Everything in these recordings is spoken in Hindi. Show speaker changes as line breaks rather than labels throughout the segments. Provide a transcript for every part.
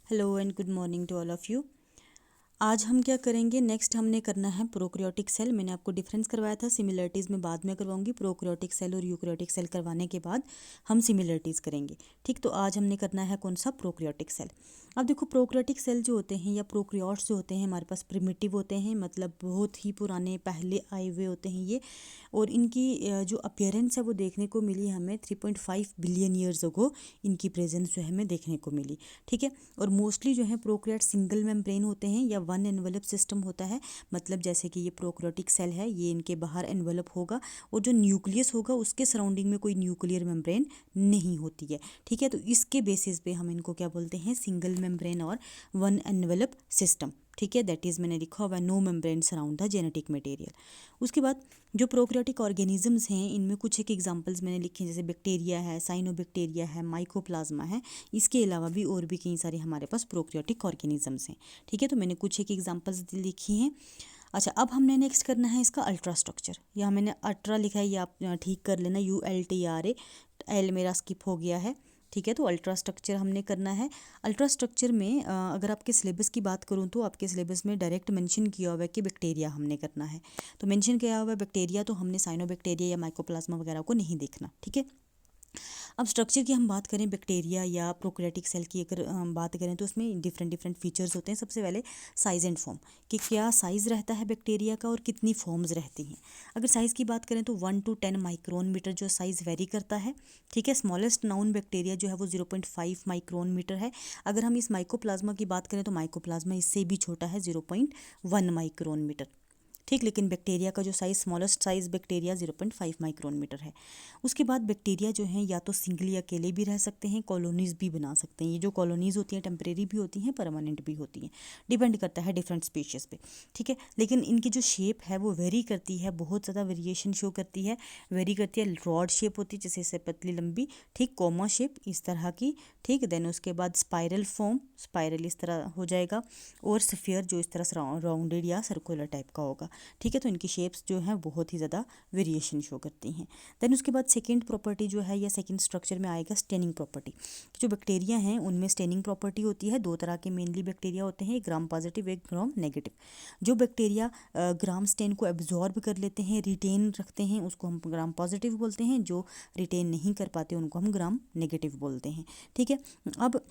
Hello and good morning to all of you. आज हम क्या करेंगे, नेक्स्ट हमने करना है प्रोकैरियोटिक सेल। मैंने आपको डिफरेंस करवाया था, सिमिलरिटीज़ में बाद में करवाऊंगी। प्रोकैरियोटिक सेल और यूकैरियोटिक सेल करवाने के बाद हम सिमिलरिटीज़ करेंगे। ठीक, तो आज हमने करना है कौन सा, प्रोकैरियोटिक सेल। अब देखो, प्रोकैरियोटिक सेल जो होते हैं या प्रोकैरियोट्स जो होते हैं हमारे पास प्रिमिटिव होते हैं, मतलब बहुत ही पुराने पहले आए हुए होते हैं ये। और इनकी जो अपीयरेंस है वो देखने को मिली हमें 3.5 बिलियन ईयर्स अगो। इनकी प्रेजेंस जो है हमें देखने को मिली। ठीक है, और मोस्टली जो है प्रोकैरियोट सिंगल मेम्ब्रेन होते हैं या वन एनवेलप सिस्टम होता है। मतलब जैसे कि ये प्रोकैरियोटिक सेल है, ये इनके बाहर एनवेलप होगा और जो न्यूक्लियस होगा उसके सराउंडिंग में कोई न्यूक्लियर मेम्ब्रेन नहीं होती है। ठीक है, तो इसके बेसिस पे हम इनको क्या बोलते हैं, सिंगल मेम्ब्रेन और वन एनवेलप सिस्टम। ठीक है, दैट इज़ मैंने लिखा हुआ no membrane surround the genetic material. उसके बाद जो प्रोकैरियोटिक ऑर्गेनिजम्स हैं इनमें कुछ एक एग्जांपल्स मैंने लिखे हैं, जैसे बैक्टीरिया है, साइनोबैक्टीरिया है, माइकोप्लाज्मा है। इसके अलावा भी और भी कई सारे हमारे पास प्रोकैरियोटिक ऑर्गेनिजम्स हैं। ठीक है, तो मैंने कुछ एक एग्जांपल्स लिखी हैं। अच्छा, अब हमने नेक्स्ट करना है इसका अल्ट्रा स्ट्रक्चर। यहाँ मैंने अल्ट्रा लिखा है, ये आप ठीक कर लेना, ULTRA। एल मेरा स्किप हो गया है। ठीक है, तो अल्ट्रा स्ट्रक्चर हमने करना है। अल्ट्रा स्ट्रक्चर में अगर आपके सिलेबस की बात करूँ तो आपके सिलेबस में डायरेक्ट मेंशन किया हुआ है कि बैक्टीरिया हमने करना है। तो मेंशन किया हुआ है बैक्टीरिया, तो हमने साइनोबैक्टीरिया या माइकोप्लाज्मा वगैरह को नहीं देखना। ठीक है, अब स्ट्रक्चर की हम बात करें बैक्टीरिया या प्रोकैरियोटिक सेल की, अगर हम बात करें तो उसमें डिफरेंट डिफरेंट फीचर्स होते हैं। सबसे पहले साइज़ एंड फॉर्म, कि क्या साइज़ रहता है बैक्टीरिया का और कितनी फॉर्म्स रहती हैं। अगर साइज़ की बात करें तो 1 to 10 माइक्रोन मीटर जो साइज़ वेरी करता है। ठीक है, स्मॉलेस्ट नाउन बैक्टीरिया जो है वो 0.5 माइक्रोन मीटर है। अगर हम इस माइकोप्लाज्मा की बात करें तो माइकोप्लाज्मा इससे भी छोटा है, 0.1 माइक्रोन मीटर। ठीक, लेकिन बैक्टीरिया का जो size, smallest size bacteria 0.5 micron meter है। उसके बाद बैक्टीरिया जो हैं या तो सिंगली अकेले भी रह सकते हैं, कॉलोनीज़ भी बना सकते हैं। ये जो कॉलोनीज़ होती हैं टेम्परेरी भी होती हैं, परमानेंट भी होती हैं, डिपेंड करता है डिफरेंट स्पीशीज़ पे। ठीक है, लेकिन इनकी जो शेप है वो वेरी करती है, बहुत ज़्यादा वेरिएशन शो करती है। वेरी करती है, रॉड शेप होती है जैसे इससे पतली लंबी, ठीक, कोमा शेप इस तरह की। ठीक, देन उसके बाद स्पाइरल फॉर्म, स्पाइरल इस तरह हो जाएगा, और स्फीयर जो इस तरह से राउंडेड या सर्कुलर टाइप का होगा। ठीक है, तो इनकी शेप्स जो हैं बहुत ही ज़्यादा वेरिएशन शो करती हैं। देन उसके बाद सेकंड प्रॉपर्टी जो है या सेकंड स्ट्रक्चर में आएगा स्टेनिंग प्रॉपर्टी। जो बैक्टीरिया हैं उनमें स्टेनिंग प्रॉपर्टी होती है। दो तरह के मेनली बैक्टीरिया होते हैं, एक ग्राम पॉजिटिव, एक ग्राम नेगेटिव। जो बैक्टीरिया ग्राम स्टेन को एब्जॉर्ब कर लेते हैं, रिटेन रखते हैं, उसको हम ग्राम पॉजिटिव बोलते हैं। जो रिटेन नहीं कर पाते उनको हम ग्राम नेगेटिव बोलते हैं। ठीक है, अब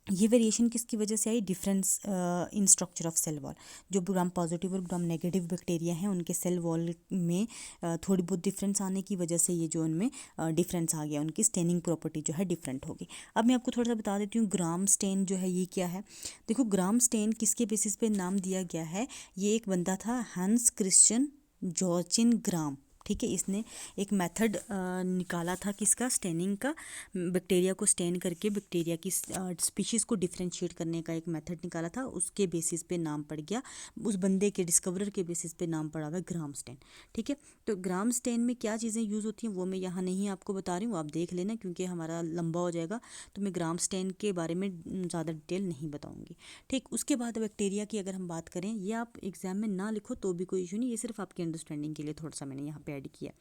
ये वेरिएशन किसकी वजह से आई, difference in structure of cell wall. जो ग्राम पॉजिटिव और ग्राम नेगेटिव बैक्टीरिया हैं उनके सेल वॉल में थोड़ी बहुत डिफरेंस आने की वजह से ये जो उनमें डिफरेंस आ गया, उनकी स्टेनिंग प्रॉपर्टी जो है डिफरेंट होगी। अब मैं आपको थोड़ा सा बता देती हूँ, ग्राम स्टेन जो है ये क्या है। देखो, ग्राम स्टेन किसके बेसिस पे नाम दिया गया है, ये एक बंदा था हंस क्रिश्चियन जोचिन ग्राम। ठीक है, इसने एक मेथड निकाला था किसका, स्टेनिंग का। बैक्टीरिया को स्टेन करके बैक्टीरिया की स्पीशीज़ को डिफ्रेंशिएट करने का एक मेथड निकाला था, उसके बेसिस पे नाम पड़ गया, उस बंदे के डिस्कवरर के बेसिस पे नाम पड़ा हुआ है ग्राम स्टेन। ठीक है, तो ग्राम स्टेन में क्या चीज़ें यूज़ होती हैं वो मैं यहाँ नहीं आपको बता रही हूँ, आप देख लेना क्योंकि हमारा लंबा हो जाएगा, तो मैं ग्राम स्टेन के बारे में ज़्यादा डिटेल नहीं बताऊँगी। ठीक, उसके बाद बैक्टीरिया की अगर हम बात करें, ये आप एग्जाम में ना लिखो तो भी कोई इशू नहीं, ये सिर्फ आपकी अंडरस्टैंडिंग के लिए थोड़ा सा मैंने यहाँ पे ऐड किया।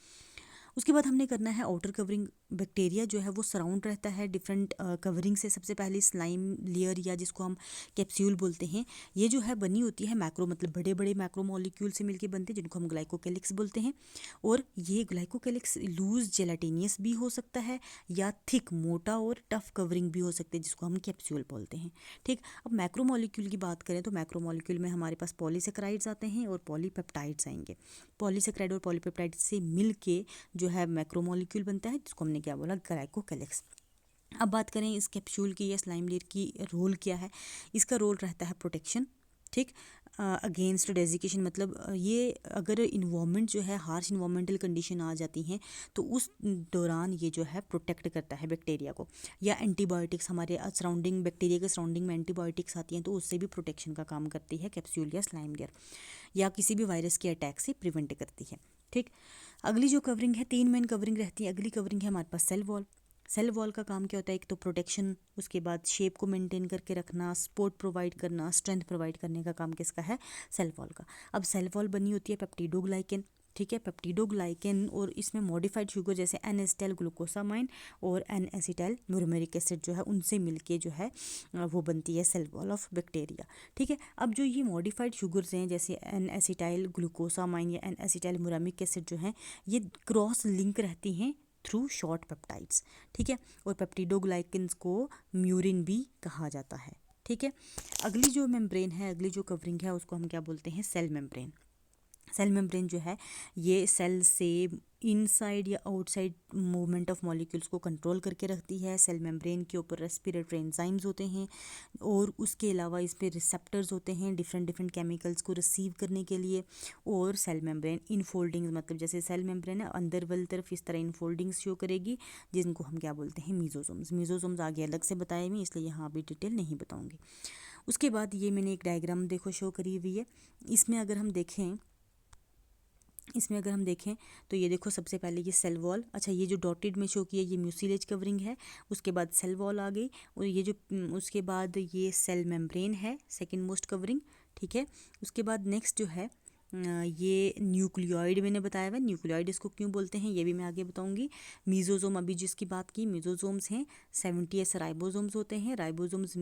उसके बाद हमने करना है आउटर कवरिंग। बैक्टीरिया जो है वो सराउंड रहता है डिफरेंट कवरिंग से। सबसे पहले स्लाइम लेयर या जिसको हम कैप्सूल बोलते हैं, ये जो है बनी होती है मैक्रो, मतलब बड़े बड़े मैक्रो मॉलिक्यूल से मिलके बनते हैं, जिनको हम ग्लाइकोकेलिक्स बोलते हैं। और ये ग्लाइकोकेलिक्स लूज जेलाटिनियस भी हो सकता है या थिक मोटा और टफ कवरिंग भी हो सकते हैं, जिसको हम कैप्सूल बोलते हैं। ठीक, अब मैक्रो मॉलिक्यूल की बात करें तो मैक्रो मॉलिक्यूल में हमारे पास पॉलीसेकेराइड्स आते हैं और पॉलीपेप्टाइड्स आएंगे। पॉलीसेकेराइड और पॉलीपेप्टाइड से मिल के जो है मैक्रोमोलिक्यूल बनता है, जिसको हमने क्या बोला, ग्लाइकोकेलिक्स। अब बात करें इस कैप्सूल की या स्लाइम लेयर की रोल क्या है। इसका रोल रहता है प्रोटेक्शन। ठीक, अगेंस्ट डेजिकेशन, मतलब ये अगर इन्वामेंट जो है हार्श इन्वामेंटल कंडीशन आ जाती हैं तो उस दौरान ये जो है प्रोटेक्ट करता है बैक्टीरिया को। या एंटीबायोटिक्स, हमारे सराउंडिंग बैक्टीरिया के सराउंडिंग में एंटीबायोटिक्स आती हैं तो उससे भी प्रोटेक्शन का काम करती है कैप्सूल या स्लाइम लेयर। या किसी भी वायरस के अटैक से प्रिवेंट करती है। ठीक, अगली जो कवरिंग है, तीन मेन कवरिंग रहती है। अगली कवरिंग है हमारे पास सेल वॉल। सेल वॉल का काम क्या होता है, एक तो प्रोटेक्शन, उसके बाद शेप को मेंटेन करके रखना, सपोर्ट प्रोवाइड करना, स्ट्रेंथ प्रोवाइड करने का काम किसका है, सेल वॉल का। अब सेल वॉल बनी होती है पेप्टिडोग्लाइकेन। ठीक है, पेप्टिडोग्लाइकेन और इसमें मॉडिफाइड शुगर जैसे एन एसिटाइल ग्लूकोसामाइन और एन एसिटाइल म्यूरमेरिक एसिड जो है उनसे मिलके जो है वो बनती है सेल वॉल ऑफ बैक्टीरिया। ठीक है, अब जो ये मॉडिफाइड शुगर्स हैं जैसे एन एसिटाइल ग्लूकोसामाइन या एन एसिटाइल म्यूरमेरिक एसिड जो है ये क्रॉस लिंक रहती हैं थ्रू शॉर्ट पेप्टाइड्स। ठीक है, और पेप्टिडोग्लाइकेन्स को म्यूरिन भी कहा जाता है। ठीक है, अगली जो मेम्ब्रेन है, अगली जो कवरिंग है उसको हम क्या बोलते हैं, सेल मेम्ब्रेन। सेल मेम्ब्रेन जो है ये सेल से इनसाइड या आउटसाइड मूवमेंट ऑफ मॉलिक्यूल्स को कंट्रोल करके रखती है। सेल मेम्ब्रेन के ऊपर रेस्पिरेटरी एंजाइम्स होते हैं और उसके अलावा इस पे रिसेप्टर्स होते हैं डिफरेंट डिफरेंट केमिकल्स को रिसीव करने के लिए। और सेल मेम्ब्रेन इनफोल्डिंग्स, मतलब जैसे सेल मेम्ब्रेन है अंदर वाली तरफ इस तरह इनफोल्डिंग्स शो करेगी जिनको हम क्या बोलते हैं, मीजोसोम्स। मीजोसोम्स आगे अलग से बताए हुए इसलिए यहाँ अभी डिटेल नहीं बताऊँगी। उसके बाद ये मैंने एक डायग्राम देखो शो करी हुई है। इसमें अगर हम देखें तो ये देखो सबसे पहले ये सेल वॉल, अच्छा ये जो डॉटेड में शो किया ये म्यूसिलेज कवरिंग है। उसके बाद सेल वॉल आ गई और ये जो उसके बाद ये सेल मेम्ब्रेन है सेकंड मोस्ट कवरिंग। ठीक है, उसके बाद नेक्स्ट जो है ये न्यूक्लियोइड मैंने बताया हुआ। न्यूक्लियोइड इसको क्यों बोलते हैं ये भी मैं आगे बताऊंगी। मीजोजोम अभी जिसकी बात की, मीजोजोम्स हैं 70 राइबोसोम्स होते हैं। राइबोसोम्स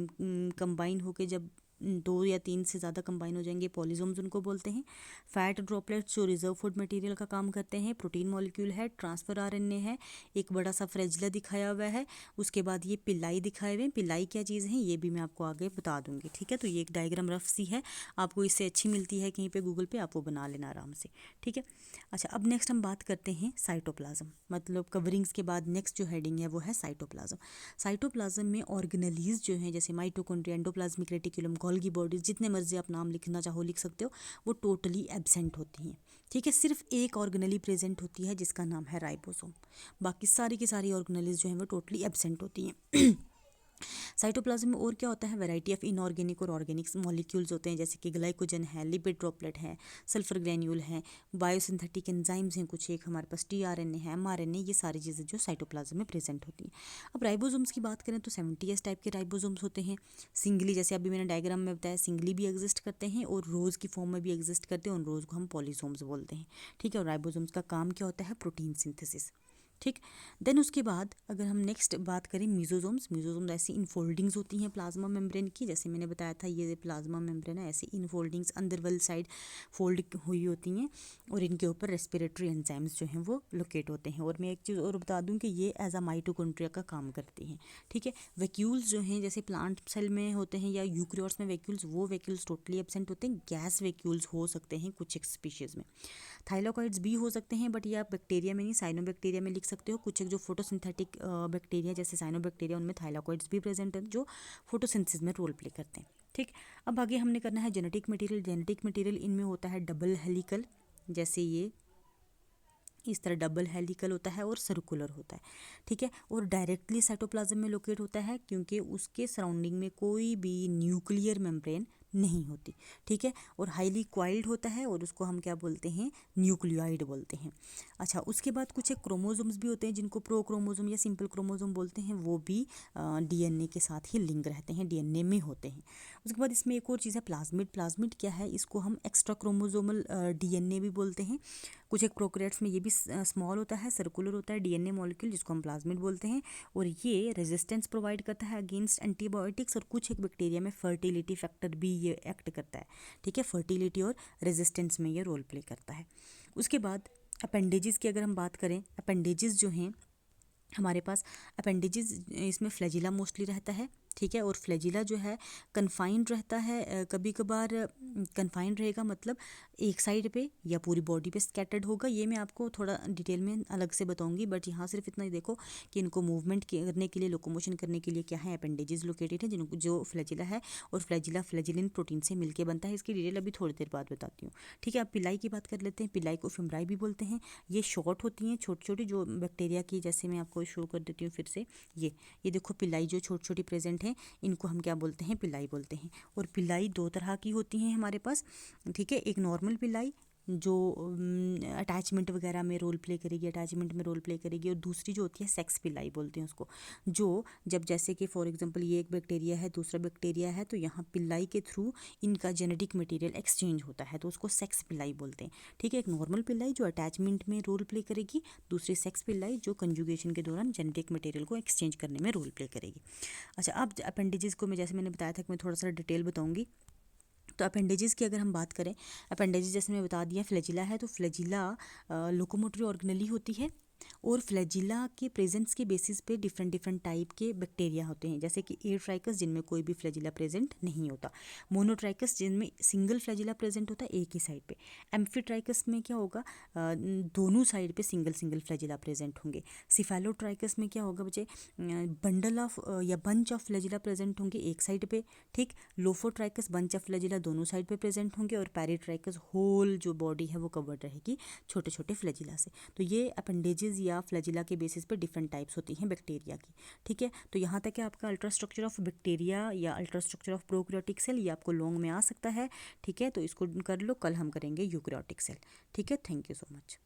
कंबाइन होकर जब 2 या 3 से ज़्यादा कंबाइन हो जाएंगे पॉलीसोम्स उनको बोलते हैं। फैट ड्रॉपलेट्स जो रिजर्व फूड मटेरियल का काम करते हैं। प्रोटीन मॉलिक्यूल है, ट्रांसफर आरएनए है, एक बड़ा सा फ्रेजिला दिखाया हुआ है। उसके बाद ये पिलाई दिखाए हुए हैं। पिलाई क्या चीज़ है ये भी मैं आपको आगे बता दूंगी। ठीक है, तो ये एक डायग्राम रफ सी है, आपको इससे अच्छी मिलती है कहीं पे गूगल पे, आप वो बना लेना आराम से। ठीक है, अच्छा अब नेक्स्ट हम बात करते हैं साइटोप्लाज्म, मतलब कवरिंग्स के बाद नेक्स्ट जो हेडिंग है वो है साइटोप्लाज्म। साइटोप्लाज्म में ऑर्गेनेलीज जो हैं जैसे mitochondria, endoplasmic reticulum, Golgi bodies, जितने मर्जी आप नाम लिखना चाहो लिख सकते हो, वो टोटली एब्सेंट होती हैं। ठीक है, सिर्फ एक ऑर्गेनेली प्रेजेंट होती है जिसका नाम है राइबोसोम। बाकी सारी की सारी ऑर्गेनेलीज जो हैं वो टोटली एब्सेंट होती हैं। साइटोप्लाज्म में और क्या होता है, वैरायटी ऑफ इनऑर्गेनिक और ऑर्गेनिक्स मॉलिक्यूल्स होते हैं जैसे कि ग्लाइकोजन है, लिपिड ड्रॉपलेट है, सल्फर ग्रैन्यूल है, बायोसिंथेटिक एंजाइम्स हैं कुछ, एक हमारे पास टीआरएनए है, एमआरएनए, ये सारी चीज़ें जो साइटोप्लाज्म में प्रेजेंट होती हैं। अब राइबोसोम्स की बात करें तो 70 टाइप के राइबोसोम्स होते हैं। सिंगली, जैसे अभी मैंने डायग्राम में बताया, सिंगली भी एग्जिस्ट करते हैं और रोज़ की फॉर्म में भी एग्जिस्ट करते हैं। उन रोज़ को हम पॉलीसोम्स बोलते हैं। ठीक है, और राइबोसोम्स का काम क्या होता है, प्रोटीन सिंथेसिस। ठीक, देन उसके बाद अगर हम नेक्स्ट बात करें मीजोसोम्स, मीजोसोम्स ऐसी इनफोल्डिंग्स होती हैं प्लाज्मा मेम्ब्रेन की, जैसे मैंने बताया था ये प्लाज्मा मेम्ब्रेन है, ऐसी इनफोल्डिंग्स अंदर वाली साइड फोल्ड हुई होती हैं और इनके ऊपर रेस्पिरेटरी एंजाइम्स जो हैं वो लोकेट होते हैं। और मैं एक चीज़ और बता दूं कि ये एज अ माइटोकॉन्ड्रिया का काम करती हैं। ठीक है, वैक्यूल्स जो हैं जैसे प्लांट सेल में होते हैं या यूकेरियोट्स में वैक्यूल्स, वो वैक्यूल्स टोटली एब्सेंट होते हैं। गैस वैक्यूल्स हो सकते हैं कुछ एक स्पीशीज़ में, थाइलाकॉइड्स भी हो सकते हैं, बट ये आप बैक्टीरिया में नहीं साइनोबैक्टीरिया में लिख सकते हो। कुछ एक जो फोटोसिंथेटिक बैक्टीरिया जैसे साइनोबैक्टीरिया उनमें थाइलाकॉइड्स भी प्रेजेंट हैं जो फोटोसिंथेसिस में रोल प्ले करते हैं। ठीक, अब आगे हमने करना है जेनेटिक मटेरियल। जेनेटिक मटेरियल इनमें होता है डबल हेलिकल, जैसे ये इस तरह डबल हेलिकल होता है और सर्कुलर होता है। ठीक है, और डायरेक्टली साइटोप्लाज्म में लोकेट होता है क्योंकि उसके सराउंडिंग में कोई भी न्यूक्लियर मेम्ब्रेन नहीं होती। ठीक है, और हाईली क्वाइल्ड होता है और उसको हम क्या बोलते हैं, न्यूक्लियोइड बोलते हैं। अच्छा, उसके बाद कुछ एक क्रोमोसोम्स भी होते हैं जिनको प्रो क्रोमोसोम या सिंपल क्रोमोसोम बोलते हैं, वो भी डीएनए के साथ ही लिंक रहते हैं, डीएनए में होते हैं। उसके बाद इसमें एक और चीज़ है प्लाज्मिड। प्लाज्मिड क्या है, इसको हम एक्स्ट्रा क्रोमोसोमल डीएनए भी बोलते हैं। कुछ एक प्रोकैरियोट्स में ये भी स्मॉल होता है, सर्कुलर होता है डीएनए मॉलिक्यूल जिसको हम प्लाज्मिड बोलते हैं, और ये रेजिस्टेंस प्रोवाइड करता है अगेंस्ट एंटीबायोटिक्स। और कुछ एक बैक्टीरिया में फर्टिलिटी फैक्टर भी ये एक्ट करता है। ठीक है, फर्टिलिटी और रेजिस्टेंस में ये रोल प्ले करता है। उसके बाद अपेंडेजेस की अगर हम बात करें, अपेंडेजेस जो हैं हमारे पास, अपेंडेजेस इसमें फ्लैजिला मोस्टली रहता है। ठीक है, और फ्लैजिला जो है कन्फाइंड रहता है, कभी कभार कन्फाइंड रहेगा मतलब एक साइड पे या पूरी बॉडी पे स्कैटर्ड होगा। ये मैं आपको थोड़ा डिटेल में अलग से बताऊंगी, बट यहाँ सिर्फ इतना ही देखो कि इनको मूवमेंट करने के लिए, लोकोमोशन करने के लिए क्या है, अपेंडेजेस लोकेटेड है जिनको जो फ्लैजिला है, और फ्लैजिला फ्लैजिलिन प्रोटीन से मिलकर बनता है। इसकी डिटेल अभी थोड़ी देर बाद बताती हूँ। ठीक है, अब पिलाई की बात कर लेते हैं। पिलाई को फिमराई भी बोलते हैं। ये शॉर्ट होती हैं, छोटी छोटी, जो बैक्टीरिया की, जैसे मैं आपको शो कर देती हूँ फिर से। ये देखो पिलाई जो छोटी छोटी प्रेजेंट है, इनको हम क्या बोलते हैं, पिलाई बोलते हैं। और पिलाई 2 तरह की होती हैं हमारे पास। ठीक है, एक नॉर्मल पिलाई जो अटैचमेंट वगैरह में रोल प्ले करेगी, अटैचमेंट में रोल प्ले करेगी। और दूसरी जो होती है सेक्स पिलाई बोलते हैं उसको, जो जब जैसे कि फॉर एग्जांपल ये एक बैक्टीरिया है, दूसरा बैक्टीरिया है, तो यहाँ पिलाई के थ्रू इनका जेनेटिक मटेरियल एक्सचेंज होता है, तो उसको सेक्स पिलाई बोलते हैं। ठीक है, एक नॉर्मल पिलाई जो अटैचमेंट में रोल प्ले करेगी, दूसरी सेक्स पिलाई जो कंजुगेशन के दौरान जेनेटिक मटेरियल को एक्सचेंज करने में रोल प्ले करेगी। अच्छा, अब अपेंडेजेस को मैं जैसे मैंने बताया था कि मैं थोड़ा सा डिटेल बताऊंगी। तो अपेंडेजेस की अगर हम बात करें, अपेंडेजेस जैसे मैं बता दिया फ्लैजिला है, तो फ्लैजिला लोकोमोटरी ऑर्गेनली होती है, और फ्लैजिला के प्रेजेंस के बेसिस पे डिफरेंट डिफरेंट टाइप के बैक्टीरिया होते हैं, जैसे कि एयरट्राइकस जिनमें कोई भी फ्लैजिला प्रेजेंट नहीं होता, मोनोट्राइकस जिनमें सिंगल फ्लैजिला प्रेजेंट होता है एक ही साइड पे, एम्फीट्राइकस में क्या होगा, दोनों साइड पे सिंगल सिंगल फ्लैजिला प्रेजेंट होंगे, सिफेलोट्राइकस में क्या होगा बच्चे, बंडल ऑफ या बंच ऑफ फ्लैजिला प्रेजेंट होंगे एक साइड पे। ठीक, लोफोट्राइकस बंच ऑफ फ्लैजिला दोनों साइड पे प्रेजेंट होंगे, और पैरीट्राइकस होल जो बॉडी है वो कवर्ड रहेगी छोटे छोटे फ्लैजिला से। तो ये अपेंडेजेस या फ्लैजिला के बेसिस पे डिफरेंट टाइप्स होती हैं बैक्टीरिया की। ठीक है, तो यहाँ तक है आपका अल्ट्रा स्ट्रक्चर ऑफ बैक्टीरिया या ultra structure of prokaryotic cell, ये आपको लॉन्ग में आ सकता है। ठीक है, तो इसको कर लो, कल हम करेंगे यूकैरियोटिक सेल। ठीक है, थैंक यू सो मच।